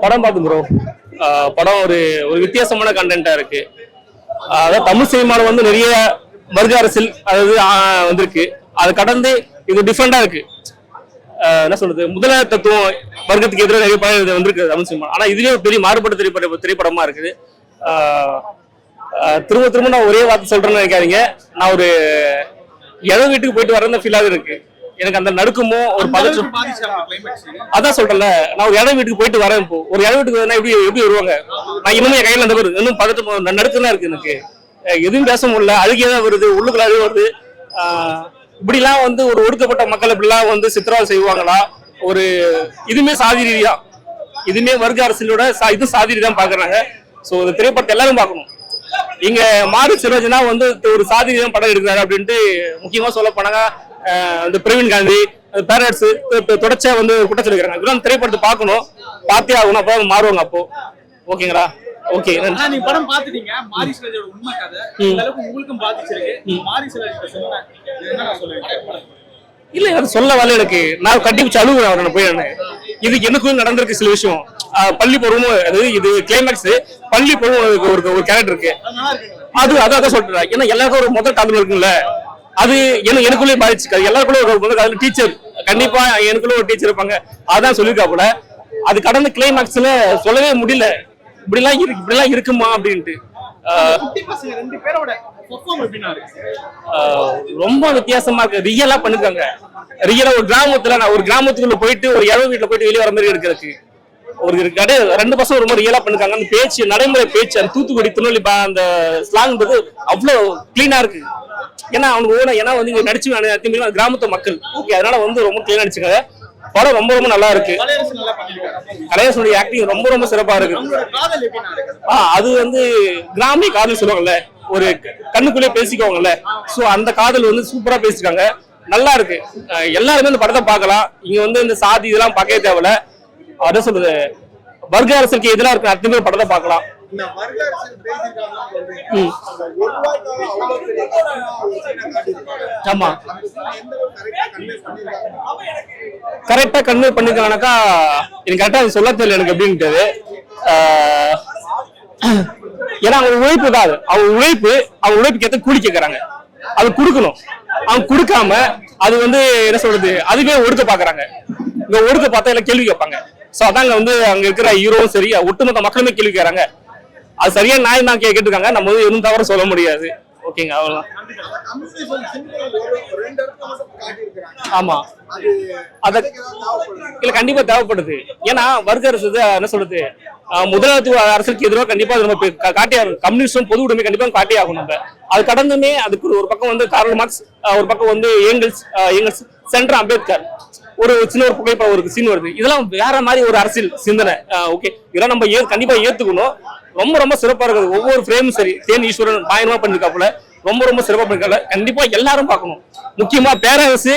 படம் பார்த்து ப்ரோ. படம் ஒரு ஒரு வித்தியாசமான கண்டென்ட்டா இருக்கு. அதாவது தமிழ் சினிமாவில் வந்து நிறைய வர்க்க அரசியல் அதாவது வந்திருக்கு. அது கடந்து இது டிஃப்ரெண்டா இருக்கு. என்ன சொல்றது, முதலாளி தத்துவம் வர்க்கத்துக்கு எதிராக நிறைய படம் வந்திருக்கு தமிழ் சினிமா. ஆனா இதுலயே ஒரு பெரிய மாறுபட்ட திரைப்படமா இருக்குது. திரும்ப திரும்ப நான் ஒரே வார்த்தை சொல்றேன்னு நினைக்காதீங்க. நான் ஒரு இடம் வீட்டுக்கு போயிட்டு வரேன்னு ஃபீலாக இருக்கு எனக்கு. அந்த நடுக்கமோ ஒரு பதற்றம், அதான் சொல்றேன்ல, நான் ஒரு இடம் வீட்டுக்கு போயிட்டு வரேன். இப்போ ஒரு இடம் வீட்டுக்கு எப்படி எப்படி வருவாங்க, நான் இன்னும் என் கையில அந்த பேர் இன்னும் பதற்றம் நடுக்கம் தான் இருக்கு எனக்கு. எதுவும் பேச முடியல, அழுகையதான் வருது, உள்ளுக்குள்ள அழுகை வருது. இப்படிலாம் வந்து ஒரு ஒடுக்கப்பட்ட மக்கள் இப்படிலாம் வந்து சித்திரவதை செய்வாங்களா? ஒரு இதுமே சாதி ரீதியா, இதுமே வர்க்க அரசியலோட இது சாதி ரீதியா பாக்குறாங்க. ஸோ இந்த திரைப்படத்தை எல்லாரும் பார்க்கணும். இங்க மாரி செல்வராஜனா வந்து ஒரு சாதி ரீதியா படம் எடுக்கிறாரு அப்படின்ட்டு முக்கியமா சொல்ல போனாங்க. இந்த பிரவீன் காந்தி பேரட்ஸ் தொடர்ச்சியா வந்து குற்றச்சாட்டு இருக்கிறாங்க. இதெல்லாம் திரைப்படத்தை பார்க்கணும், பார்த்தே ஆகணும், அப்போ மாறுவாங்க. அப்போ ஓகேங்களா? ஓகே. நீங்க படம் பாத்துட்டீங்க. மாரி செல்வராஜோட உண்மை கதை இந்த அளவுக்கு உங்களுக்கும் பாதிச்சிருக்கு. மாரி செல்வராஜ் சொன்னா என்ன சொல்லுவீங்க? இல்ல அது சொல்ல வரல எனக்கு. நான் கண்டிப்பா அழுகுறேன் அவரை போய். இது எனக்கும் நடந்திருக்கு சில விஷயம். பள்ளி பருவமும், அதாவது இது கிளைமேக்ஸ் பள்ளி பருவம் ஒரு கேரக்டர் இருக்கு. அதான் சொல்றேன். ஏன்னா எல்லாருக்கும் ஒரு முதல் காதல் இருக்குல்ல, அது எனக்குள்ளே பாதிச்சு. எல்லாருக்குள்ள ஒரு முதல் காதல் டீச்சர், கண்டிப்பா எனக்குள்ள ஒரு டீச்சர் இருப்பாங்க. அதான் சொல்லியிருக்காப்புல. அது கடந்த கிளைமேக்ஸ்ல சொல்லவே முடியல, இப்படிலாம் இருக்குமா அப்படின்ட்டு. ரொம்ப வித்தியாசமா இருக்கு. ரியலா பண்ணிருக்காங்க. ரியலா ஒரு கிராமத்துல, நான் ஒரு கிராமத்துக்குள்ள போயிட்டு ஒரு இழவு வீட்டுல போயிட்டு வெளியே வர மாதிரி இருக்கிறதுக்கு ஒரு கடை 2 பசங்க ரொம்ப ரியலா பண்ணிருக்காங்க. அந்த பேச்சு, நடைமுறை பேச்சு, அந்த தூத்துக்குடி திருநெல்வேலி அந்த ஸ்லாங் அவ்வளவு கிளீனா இருக்கு. ஏன்னா அவனுக்கு ஏன்னா வந்து இங்க நடிச்சு கிராமத்து மக்கள் ஓகே, அதனால வந்து ரொம்ப கிளீனா நடிச்சுக்காங்க. படம் ரொம்ப ரொம்ப நல்லா இருக்கு. கலையரசனுடைய ஆக்டிங் ரொம்ப ரொம்ப சிறப்பா இருக்கு. அது வந்து கிராமிய காதல் சொல்லுவாங்கல்ல, ஒரு கண்ணுக்குள்ளே பேசிக்குவாங்கல்ல, சோ அந்த காதல் வந்து சூப்பரா பேசிருக்காங்க. நல்லா இருக்கு. எல்லாருமே இந்த படத்தை பார்க்கலாம். இங்க வந்து இந்த சாதி இதெல்லாம் பார்க்கவே தேவையில்ல. அதான் சொல்றது, வர்க்க அரசுக்கு எதிராக இருக்க அத்தனை பேர் படத்தை பார்க்கலாம். ஆமா, கரெக்டா கன்வே பண்ணிருக்காங்கனாக்கா எனக்கு கரெக்டா சொல்ல தெரியல எனக்கு எப்படின்ட்டு. ஏன்னா அவங்க உழைப்பு தான், அவங்க உழைப்புக்கு ஏற்ற கூலி கேட்கறாங்க, அது கொடுக்கணும். அவங்க கொடுக்காம அது வந்து என்ன சொல்றது, அதுவே ஒடுக்க பாக்குறாங்க. இங்க ஒடுக்க பார்த்தா எல்லாம் கேள்வி கேட்பாங்க. சோ அதாங்க வந்து அங்க இருக்கிற ஹீரோவும் சரி, ஒட்டுமொத்த மக்களுமே கேள்வி கேட்கறாங்க. அது சரியா நியாயம் தான் கேட்டுருக்காங்க. நம்ம வந்து எதுவும் தவற சொல்ல முடியாது. ஓகேங்க, அவ்வளவுதான். ஆமா, அத இல்ல கண்டிப்பா தேவைப்படுது. ஏன்னா வர்க்க அரசு என்ன சொல்றது, முதலாளித்துவ அரசுக்கு எதிராக கண்டிப்பா நம்ம காட்டியாகணும். கம்யூனிஸ்டும் பொது உடைமை கண்டிப்பா காட்டியாகணும். நம்ம அது கடந்துமே அதுக்கு ஒரு பக்கம் வந்து கார்ல் மார்க்ஸ், ஒரு பக்கம் வந்து ஏங்கல்ஸ், சென்டர் அம்பேத்கர், ஒரு சின்ன ஒரு புகைப்படம் ஒரு சீன் வருது. இதெல்லாம் வேற மாதிரி ஒரு அரசியல் சிந்தனை. ஓகே, இதெல்லாம் நம்ம கண்டிப்பா ஏத்துக்கணும். ரொம்ப ரொம்ப சிறப்பா இருக்குது. ஒவ்வொரு ஃப்ரேமும் சரி, தேன் ஈஸ்வரன் பயணமா பண்ணிருக்காப்புல, ரொம்ப ரொம்ப சிறப்பா பண்ணிருக்காங்க. கண்டிப்பா எல்லாரும் பார்க்கணும். முக்கியமா பேரரசு,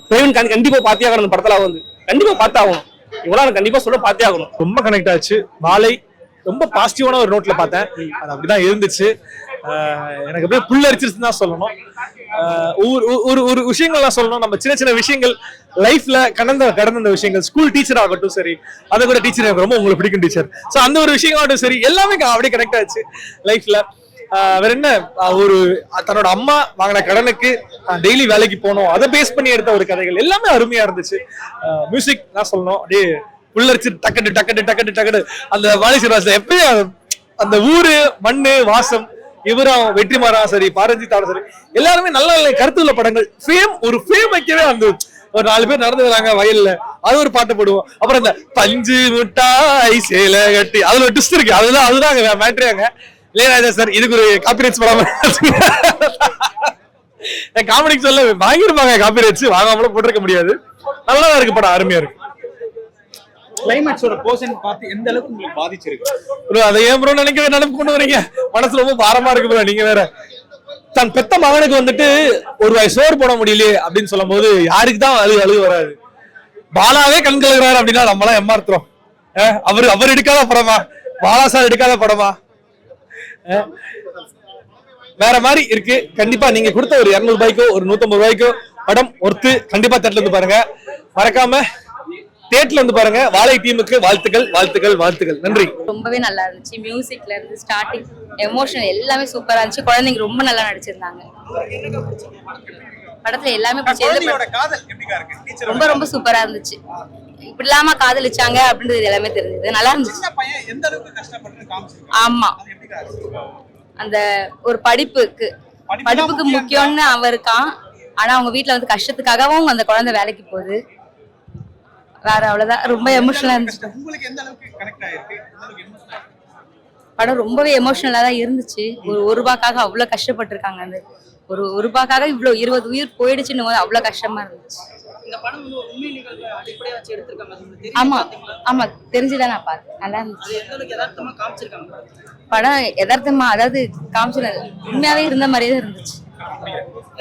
பிரவீன் காந்தி கண்டிப்பா பார்த்தே ஆகணும். அந்த படத்துல வந்து கண்டிப்பா பார்த்தாகணும். இவ்வளவு கண்டிப்பா சொல்ல பார்த்தே ஆகணும். ரொம்ப கனெக்ட் ஆச்சு. மாலை ரொம்ப பாசிட்டிவான ஒரு நோட்ல பார்த்தேன். அது அப்படிதான் இருந்துச்சு. எனக்கு அப்படியே புல்லரிச்சிருச்சுன்னு தான் சொல்லணும். ஒரு விஷயங்கள்லாம் சொல்லணும். நம்ம சின்ன சின்ன விஷயங்கள் லைஃப்ல கடந்த விஷயங்கள், ஸ்கூல் டீச்சர் ஆகட்டும் சரி, அதை கூட டீச்சர் எனக்கு ரொம்ப உங்களுக்கு பிடிக்கும் டீச்சர். ஸோ அந்த ஒரு விஷயமாகட்டும் சரி, எல்லாமே அப்படியே கனெக்ட் ஆச்சு லைஃப்ல. வேற என்ன, ஒரு தன்னோட அம்மா வாங்கின கடனுக்கு டெய்லி வேலைக்கு போனோம், அதை பேஸ் பண்ணி எடுத்த ஒரு கதைகள் எல்லாமே அருமையா இருந்துச்சு. மியூசிக் நான் சொல்லணும், அப்படியே புல்லரிச்சு டக்கட்டு அந்த வாலிசிராஜ் எப்பயும் அந்த ஊரு மண்ணு வாசம், இவரும் வெற்றிமாறன் சரி, பாரஞ்சித்தாரும் சரி, எல்லாருமே நல்ல நல்ல கருத்துள்ள படங்கள். ஒரு ஃபேம் வைக்கவே அந்த ஒரு 4 பேர் நடந்து வராங்க வயல்ல, அது ஒரு பாட்டு போடுவோம். அப்புறம் இந்த பஞ்சு முட்டாய் சேல கட்டி, அதுல ஒரு ட்விஸ்ட் இருக்கு. அதுதான் மேட்ரியாங்க. இளையராஜா சார் இதுக்கு ஒரு காப்பிரைட்ஸ் படாம காமெடிக்கு சொல்ல வாங்கிருப்பாங்க. காப்பிரைட்ஸ் வாங்காமலும் போட்டிருக்க முடியாது. நல்லாதான் இருக்கு படம், அருமையா இருக்கு. கிளைமேக்ஸோட போர்ஷன் பார்த்து எந்த அளவுக்கு உங்களுக்கு பாதிச்சிருக்கு ப்ரோ? அதை ஏன் ப்ரோ நினைப்பு கொண்டு வரீங்க? மனசு ரொம்ப பாரமா இருக்கு ப்ரோ. நீங்க வேற தன் பெத்த மகனுக்கு வந்துட்டு ஒரு வாய் சோறு போட முடியலையே அப்படின்னு சொல்லும் போது யாருக்கு தான் அழுகு வராது? பாலாவே கண் கலகுறாரு அப்படின்னா நம்மளாம் ஏமாத்துறோம். அவர் எடுக்காத படமா? பாலா சார் எடுக்காத படமா? வேற மாதிரி இருக்கு. கண்டிப்பா நீங்க கொடுத்த ஒரு 200 ரூபாய்க்கோ ஒரு 150 ரூபாய்க்கோ படம் ஒருத்து. கண்டிப்பா தேட்டர்ல இருந்து பாருங்க. மறக்காம தியேட்டர்ல வந்து பாருங்க. வாழை டீமுக்கு வாழ்த்துக்கள் வாழ்த்துக்கள் வாழ்த்துக்கள். நன்றி. ரொம்பவே நல்லா இருந்துச்சு. மியூசிக்ல இருந்து ஸ்டார்டிங் எமோஷனல் எல்லாமே சூப்பரா இருந்துச்சு. குழந்தைங்க ரொம்ப நல்லா நடிச்சிருந்தாங்க. படத்துல எல்லாமே குழந்தையோட காதல் எப்படிக்கா இருக்கு? டீச்சர் ரொம்ப ரொம்ப சூப்பரா இருந்துச்சு. இப்படி இல்லாம காதலிச்சாங்க அப்படின்றது எல்லாமே தெரிஞ்சது. நல்லா இருந்துச்சு. சின்ன பையன் எந்த அளவுக்கு கஷ்டப்பட்டு காமிச்சிருக்காங்க. ஆமா, அது எப்படிக்கா இருக்கு? அந்த ஒரு படிப்புக்கு முக்கியம்னு அவன் இருக்கான். ஆனா அவங்க வீட்டுல வந்து கஷ்டத்துக்காகவும் அந்த குழந்தை வேலைக்கு போகுது. வேற அவ்வளவுதான். ரொம்ப எமோஷனலா இருந்துச்சு. உங்களுக்கு எந்த அளவுக்கு கனெக்ட் ஆயிருக்கு? எந்த அளவுக்கு எமோஷனல் ஆயிருக்கு? படம் ரொம்பவே எமோஷனலா தான் இருந்துச்சு. ஒரு ரூபாய்க்காக அவ்வளவு கஷ்டப்பட்டிருக்காங்க. அந்த ஒரு ரூபாய்க்காக இவ்வளவு 20 உயிர் போயிடுச்சுன்னு போது அவ்வளவு கஷ்டமா இருந்துச்சு. இந்த படம் வந்து ஒரு உண்மை நிகழ்வை அடிப்படையா வச்சு எடுத்திருக்காங்க. அது உங்களுக்கு ஆமா தெரியுமா? ஆமா தெரிஞ்சுதான் நான் பார்த்தேன். நல்லா இருந்துச்சு. அது எந்த அளவுக்கு யதார்த்தமா காமிச்சிருக்காங்க. படம் யதார்த்தமா, அதாவது காமிச்சது உண்மையாவே இருந்த மாதிரியே தான் இருந்துச்சு.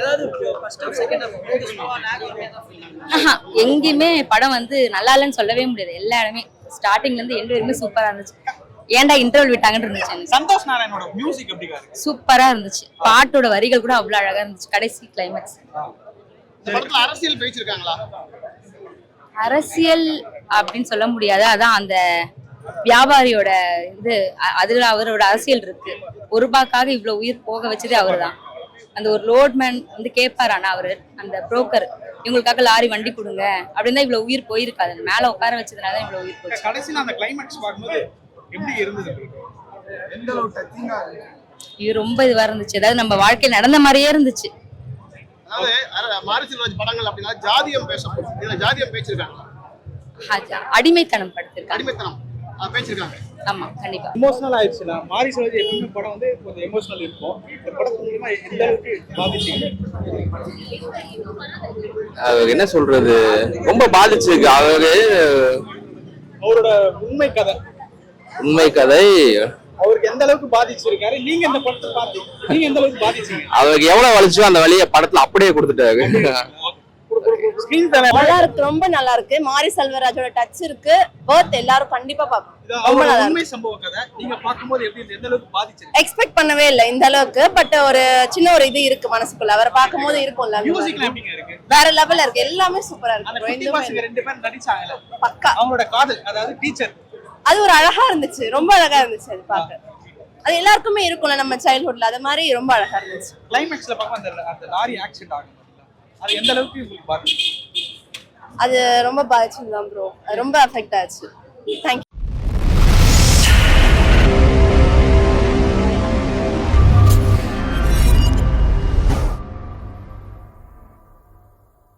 ஏதாவது ஃபர்ஸ்ட் ஹாஃப் செகண்ட் ஹாஃப் கொஞ்சம் ஸ்லோவா லாக் ஏதாவது ஃபீல் ஆகுது. ஆஹா, எங்கேயுமே படம் வந்து நல்லா இல்லைன்னு சொல்லவே முடியாது. எல்லா இடமே ஸ்டார்டிங்ல இருந்து எண்டு வரைக்குமே சூப்பரா இருந்துச்சு. ஏன்டா இன்டர்வல் விட்டாங்கன்னு இருந்துச்சு எனக்கு. சந்தோஷ் நாராயணோட மியூசிக் எப்படிக்கா இருக்கு? சூப்பரா இருந்துச்சு. பாட்டோட வரிகள் கூட அவ்வளவு அழகா இருந்துச்சு. கடைசி கிளைமேக்ஸ். இந்த படத்துல அரசியல் பேசிருக்காங்களா? அரசியல் அப்படின்னு சொல்ல முடியாது. அதான் அந்த வியாபாரியோட இது, அதுல அவரோட அரசியல் இருக்கு. ஒரு ரூபாய்க்காக இவ்வளவு உயிர் போக வச்சதே அவர்தான். அந்த ஒரு ரோட்மேன் வந்து கேட்பாரு, ஆனா அவரு அந்த புரோக்கர் இவங்களுக்காக லாரி வண்டி கொடுங்க அப்படின்னு தான் இவ்வளவு உயிர் போயிருக்காது. மேல உட்கார வச்சதுனால இவ்வளவு உயிர் போச்சு. கடைசியில அந்த கிளைமேக்ஸ் பார்க்கும்போது எப்படி இருந்தது? எந்த அளவுக்கு டச்சிங்கா இருந்துச்சு? இது ரொம்ப இதுவா இருந்துச்சு. அதாவது நம்ம வாழ்க்கையில் நடந்த மாதிரியே இருந்துச்சு. அதாவது மாரிசெல்வராஜ் படங்கள் அப்படின்னா ஜாதியம் பேசப்படும். இதுல ஜாதியம் பேசிருக்காங்க. அடிமைத்தனம் படுத்திருக்காங்க. அடிமைத்தனம் பேசிருக்காங்க. ஆமா, கண்டிப்பா எமோஷனல் ஆயிடுச்சுல. மாரிசெல்வராஜ் எப்பவுமே படம் வந்து கொஞ்சம் எமோஷனல் இருக்கும். இந்த படத்து மூலமா எந்த அளவுக்கு பாதிச்சீங்க? என்ன சொல்றது, ரொம்ப பாதிச்சிருக்கு. அவரோட உண்மை கதை அவருக்கு எந்த அளவுக்கு பாதிச்சிருக்காரு? நீங்க இந்த படத்தை பார்த்து நீங்க எந்த அளவுக்கு பாதிச்சீங்க? அவருக்கு எவ்வளவு வலிச்சோ அந்த வழியை படத்துல அப்படியே கொடுத்துட்டாரு. நல்லா இருக்கு, ரொம்ப நல்லா இருக்கு. மாரி செல்வராஜோட டச் இருக்கு. பர்த் எல்லாரும் கண்டிப்பா பார்க்கணும். ரொம்ப நல்லா உண்மை சம்பவ கதை. நீங்க பாக்கும்போது எப்படி எந்த அளவுக்கு பாதிச்சிருக்கு? எக்ஸ்பெக்ட் பண்ணவே இல்லை இந்த அளவுக்கு. பட் ஒரு சின்ன ஒரு இது இருக்கு மனசுக்குள்ள. அவரை பார்க்கும்போது இருக்கும்ல, மியூசிக்ல எப்படிங்க இருக்கு? வேற லெவல்ல இருக்கு. எல்லாமே சூப்பரா அந்த இருக்கு. குட்டி பாசுங்க ரெண்டு பேரும் நடிச்சாங்கல, பக்கா. அவங்களோட காதல், அதாவது டீச்சர், அது ஒரு அழகா இருந்துச்சு. ரொம்ப அழகா இருந்துச்சு அது பார்க்க. அது எல்லாருக்குமே இருக்கும்ல நம்ம சைல்ட்ஹுட்ல. அது மாதிரி ரொம்ப அழகா இருந்துச்சு. கிளைமேக்ஸ்ல பார்க்கும்போது அந்த லாரி ஆக்சிடென்ட் ஆகும். அது எந்த அளவுக்கு உங்களுக்கு பாதிச்சு? அது ரொம்ப பாதிச்சுதான் ப்ரோ. ரொம்ப அஃபெக்ட் ஆச்சு. தேங்க்யூ.